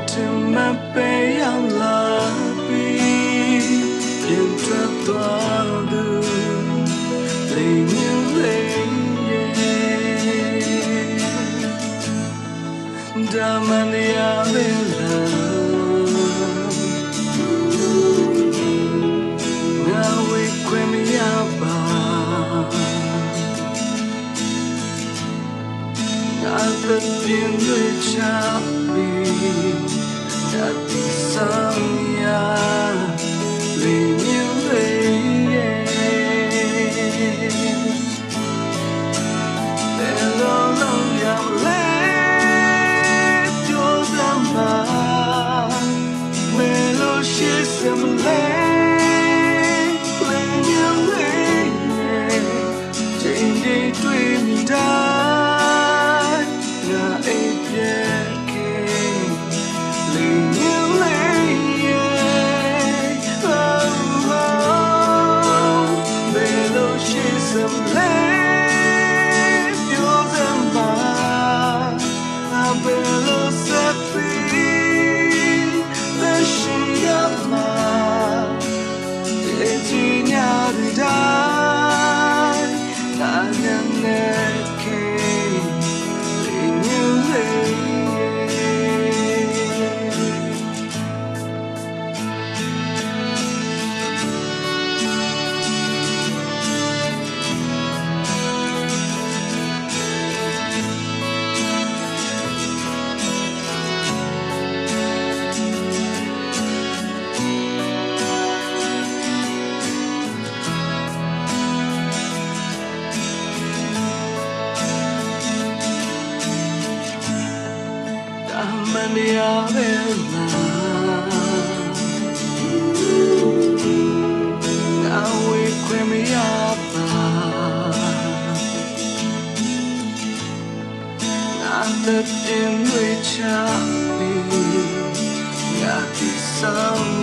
to my bay on love into the lay Damania Villa now we quemiaba not the pin which I'll be not the sun Mania Villa now we quemiaba not the dim which I'll be not the sun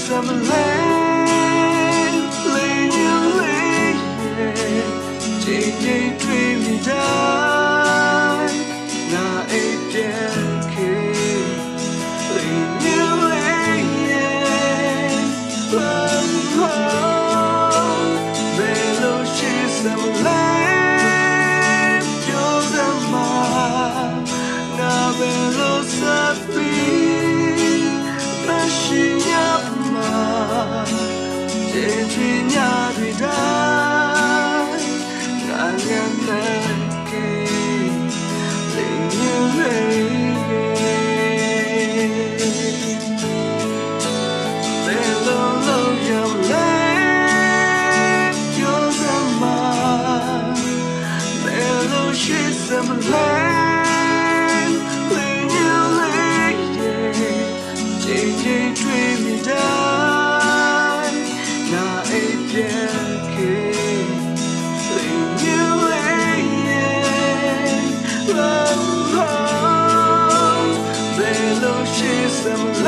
some land, lay, JJ dream me die, now a decade, lay, bellow she's some land, you're the man, now bellow safi, machine. Jenya vida, nanyamake, Bello yam land, you're the man. Bello she's some land, JJ dream me down. Some